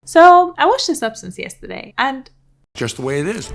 So I watched The Substance yesterday and just the way it is.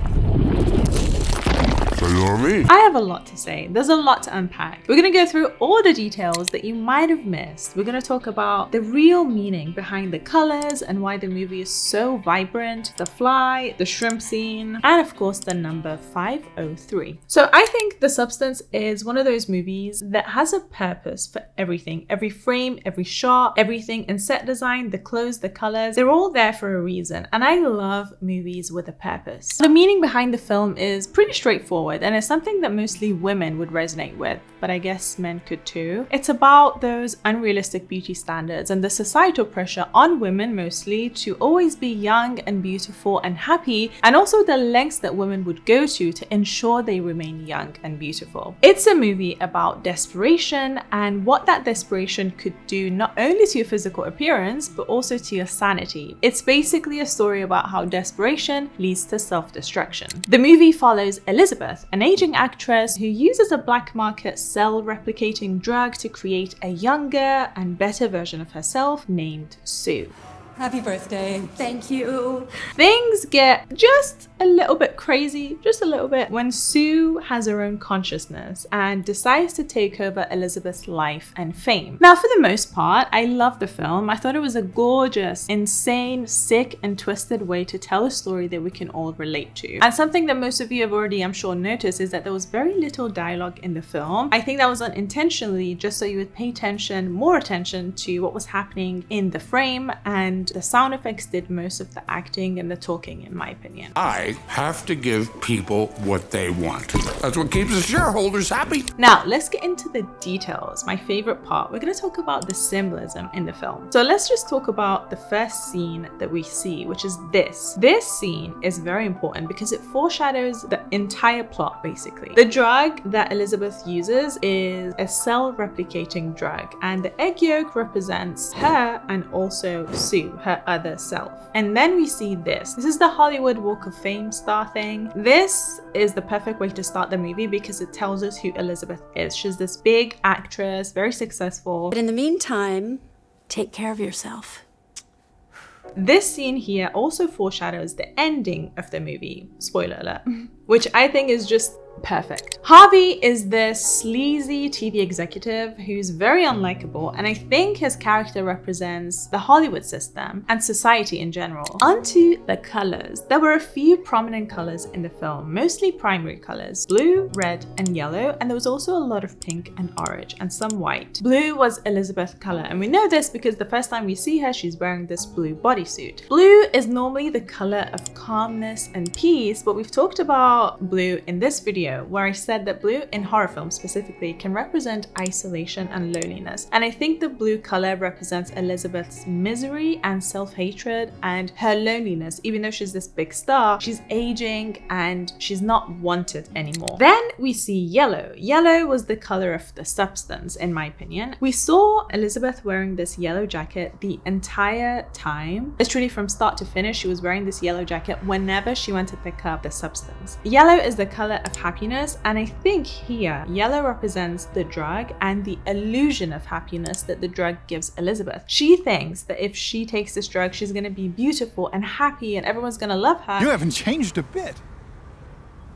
So you're me. I have a lot to say. There's a lot to unpack. We're going to go through all the details that you might have missed. We're going to talk about the real meaning behind the colors and why the movie is so vibrant, the fly, the shrimp scene, and of course the number 503. So I think The Substance is one of those movies that has a purpose for everything. Every frame, every shot, everything in set design, the clothes, the colors, they're all there for a reason. And I love movies with a purpose. The meaning behind the film is pretty straightforward. And it's something that mostly women would resonate with, but I guess men could too. It's about those unrealistic beauty standards and the societal pressure on women mostly to always be young and beautiful and happy, and also the lengths that women would go to ensure they remain young and beautiful. It's a movie about desperation and what that desperation could do not only to your physical appearance, but also to your sanity. It's basically a story about how desperation leads to self-destruction. The movie follows Elizabeth, an aging actress who uses a black market cell-replicating drug to create a younger and better version of herself named Sue. Happy birthday. Thank you. Things get just a little bit crazy, just a little bit, when Sue has her own consciousness and decides to take over Elizabeth's life and fame. Now, for the most part, I love the film. I thought it was a gorgeous, insane, sick, and twisted way to tell a story that we can all relate to. And something that most of you have already, I'm sure, noticed is that there was very little dialogue in the film. I think that was done intentionally just so you would pay more attention to what was happening in the frame, and the sound effects did most of the acting and the talking, in my opinion. I have to give people what they want. That's what keeps the shareholders happy. Now, let's get into the details. My favorite part. We're going to talk about the symbolism in the film. So let's just talk about the first scene that we see, which is this. This scene is very important because it foreshadows the entire plot, basically. The drug that Elizabeth uses is a cell-replicating drug, and the egg yolk represents her and also Sue, her other self. And then we see this. This is the Hollywood Walk of Fame star thing. This is the perfect way to start the movie because it tells us who Elizabeth is. She's this big actress, very successful. But in the meantime, take care of yourself. This scene here also foreshadows the ending of the movie. Spoiler alert. Which I think is just perfect. Harvey is this sleazy TV executive who's very unlikable, and I think his character represents the Hollywood system and society in general. Onto the colors. There were a few prominent colors in the film, mostly primary colors: blue, red, and yellow, and there was also a lot of pink and orange and some white. Blue was Elizabeth's color, and we know this because the first time we see her, she's wearing this blue bodysuit. Blue is normally the color of calmness and peace, but we've talked about blue in this video where I said that blue in horror films specifically can represent isolation and loneliness. And I think the blue color represents Elizabeth's misery and self-hatred and her loneliness. Even though she's this big star, she's aging and she's not wanted anymore. Then we see yellow. Yellow was the color of the substance, in my opinion. We saw Elizabeth wearing this yellow jacket the entire time. Literally from start to finish, she was wearing this yellow jacket whenever she went to pick up the substance. Yellow is the color of happiness, and I think here yellow represents the drug and the illusion of happiness that the drug gives Elizabeth. She thinks that if she takes this drug, she's going to be beautiful and happy and everyone's going to love her. You haven't changed a bit.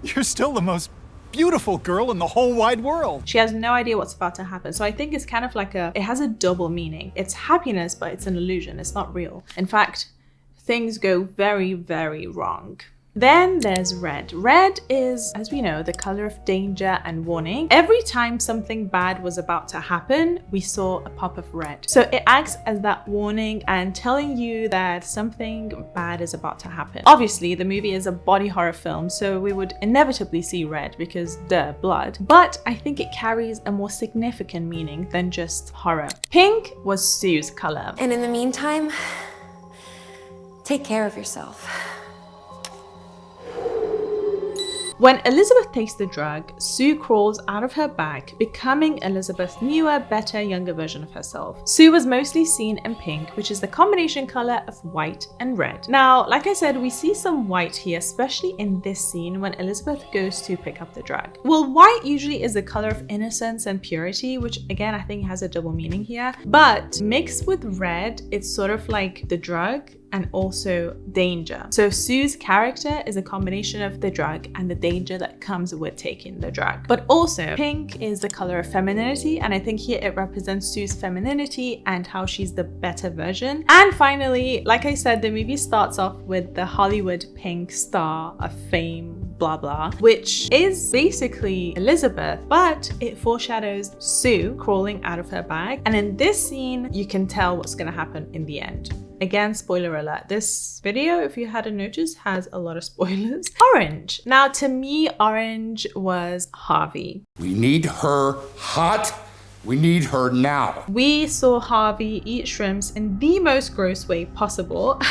You're still the most beautiful girl in the whole wide world. She has no idea what's about to happen. So I think it's kind of like it has a double meaning. It's happiness, but it's an illusion. It's not real. In fact, things go very, very wrong. Then there's red. Red is, as we know, the color of danger and warning. Every time something bad was about to happen, we saw a pop of red. So it acts as that warning and telling you that something bad is about to happen. Obviously, the movie is a body horror film, so we would inevitably see red because duh, blood. But I think it carries a more significant meaning than just horror. Pink was Sue's color. And in the meantime, take care of yourself. When Elizabeth takes the drug, Sue crawls out of her bag, becoming Elizabeth's newer, better, younger version of herself. Sue was mostly seen in pink, which is the combination color of white and red. Now, like I said, we see some white here, especially in this scene when Elizabeth goes to pick up the drug. Well, white usually is the color of innocence and purity, which again, I think has a double meaning here. But mixed with red, it's sort of like the drug and also danger. So Sue's character is a combination of the drug and the danger that comes with taking the drug. But also, pink is the color of femininity, and I think here it represents Sue's femininity and how she's the better version. And finally, like I said, the movie starts off with the Hollywood pink star of fame, blah blah, which is basically Elizabeth, but it foreshadows Sue crawling out of her bag. And in this scene, you can tell what's gonna happen in the end. Again, spoiler alert. This video, if you hadn't noticed, has a lot of spoilers. Orange. Now, to me, orange was Harvey. We need her hot. We need her now. We saw Harvey eat shrimps in the most gross way possible.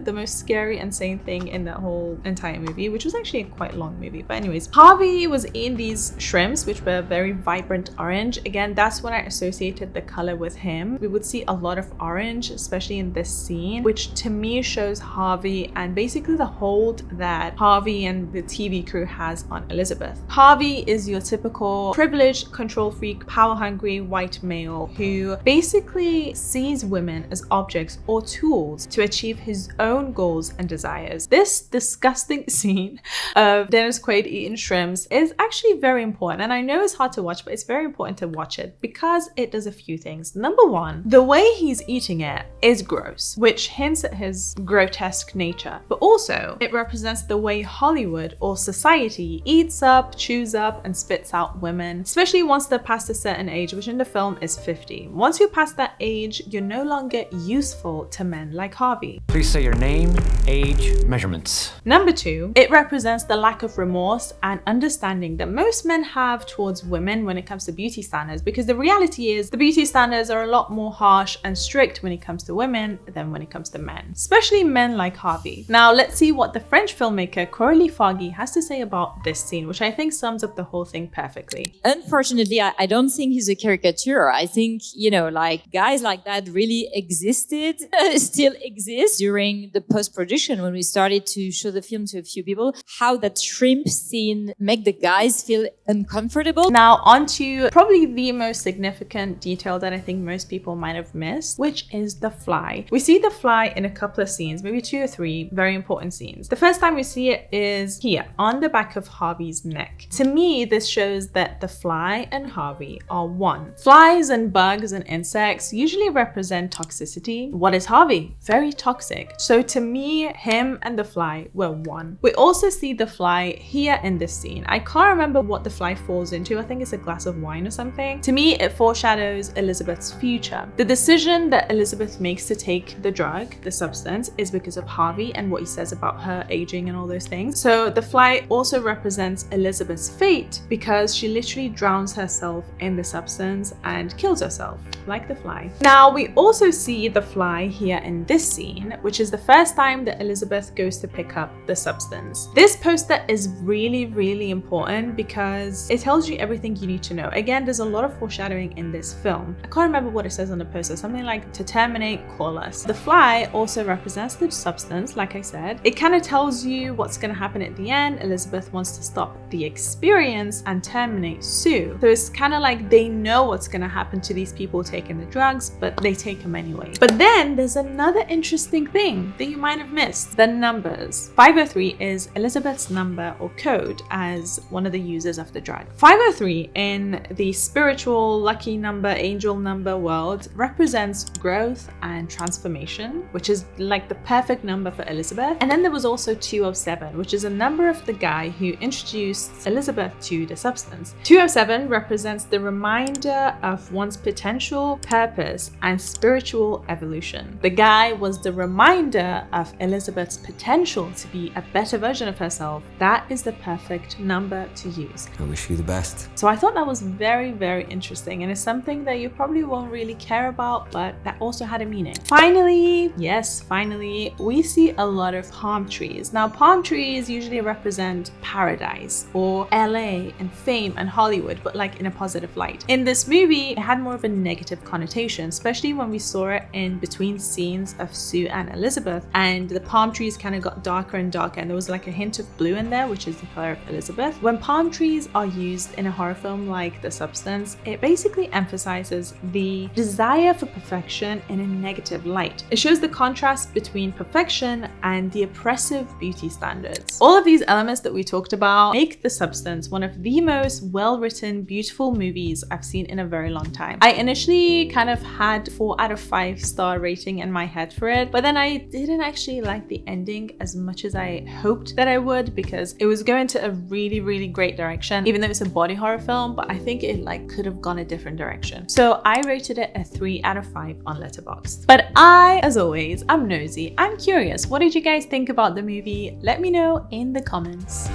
The most scary, insane thing in that whole entire movie, which was actually a quite long movie. But anyways, Harvey was eating these shrimps, which were very vibrant orange. Again, that's when I associated the color with him. We would see a lot of orange, especially in this scene, which to me shows Harvey and basically the hold that Harvey and the TV crew has on Elizabeth. Harvey is your typical privileged, control freak, power hungry white male who basically sees women as objects or tools to achieve his own goals and desires. This disgusting scene of Dennis Quaid eating shrimps is actually very important, and I know it's hard to watch, but it's very important to watch it because it does a few things. Number one, the way he's eating it is gross, which hints at his grotesque nature, but also it represents the way Hollywood or society eats up, chews up, and spits out women, especially once they're past a certain age, which in the film is 50. Once you pass that age, you're no longer useful to men like Harvey. Please say your name, age, measurements. Number two, it represents the lack of remorse and understanding that most men have towards women when it comes to beauty standards, because the reality is the beauty standards are a lot more harsh and strict when it comes to women than when it comes to men, especially men like Harvey. Now let's see what the French filmmaker Coralie Fargeat has to say about this scene, which I think sums up the whole thing perfectly. Unfortunately, I don't think he's a caricature. I think, you know, like guys like that really existed, still exist during the post-production when we started to show the film to a few people, how that shrimp scene make the guys feel uncomfortable. Now onto probably the most significant detail that I think most people might have missed, which is the fly. We see the fly in a couple of scenes, maybe 2 or 3 very important scenes. The first time we see it is here on the back of Harvey's neck. To me, this shows that the fly and Harvey are one. Flies and bugs and insects usually represent toxicity. What is Harvey? Very toxic. So to me, him and the fly were one. We also see the fly here in this scene. I can't remember what the fly falls into. I think it's a glass of wine or something. To me, it foreshadows Elizabeth's future. The decision that Elizabeth makes to take the drug, the substance, is because of Harvey and what he says about her aging and all those things. So the fly also represents Elizabeth's fate because she literally drowns herself in the substance and kills herself, like the fly. Now, we also see the fly here in this scene, which is the first time that Elizabeth goes to pick up the substance. This poster is really, really important because it tells you everything you need to know. Again, there's a lot of foreshadowing in this film. I can't remember what it says on the poster, something like to terminate, call us. The fly also represents the substance, like I said. It kind of tells you what's going to happen at the end. Elizabeth wants to stop the experience and terminate Sue. So it's kind of like they know what's going to happen to these people taking the drugs, but they take them anyway. But then there's another interesting thing that you might have missed: the numbers. 503 is Elizabeth's number or code as one of the users of the drug. 503 in the spiritual lucky number, angel number world represents growth and transformation, which is like the perfect number for Elizabeth. And then there was also 207, which is a number of the guy who introduced Elizabeth to the substance. 207 represents the reminder of one's potential, purpose, and spiritual evolution. The guy was the reminder of Elizabeth's potential to be a better version of herself. That is the perfect number to use. I wish you the best. So I thought that was very, very interesting, and it's something that you probably won't really care about, but that also had a meaning. Finally, yes, finally, we see a lot of palm trees. Now, palm trees usually represent paradise or LA and fame and Hollywood, but like in a positive light. in this movie, it had more of a negative connotation, especially when we saw it in between scenes of Sue and Elizabeth, and the palm trees kind of got darker and darker, and there was like a hint of blue in there, which is the color of Elizabeth. When palm trees are used in a horror film like The Substance, it basically emphasizes the desire for perfection in a negative light. It shows the contrast between perfection and the oppressive beauty standards. All of these elements that we talked about make The Substance one of the most well-written, beautiful movies I've seen in a very long time. I initially kind of had 4 out of 5 star rating in my head for it, but then I didn't actually like the ending as much as I hoped that I would, because it was going to a really great direction, even though it's a body horror film, but I think it like could have gone a different direction. So I rated it a 3 out of 5 on Letterboxd. But I, as always, I'm nosy, I'm curious. What did you guys think about the movie? Let me know in the comments.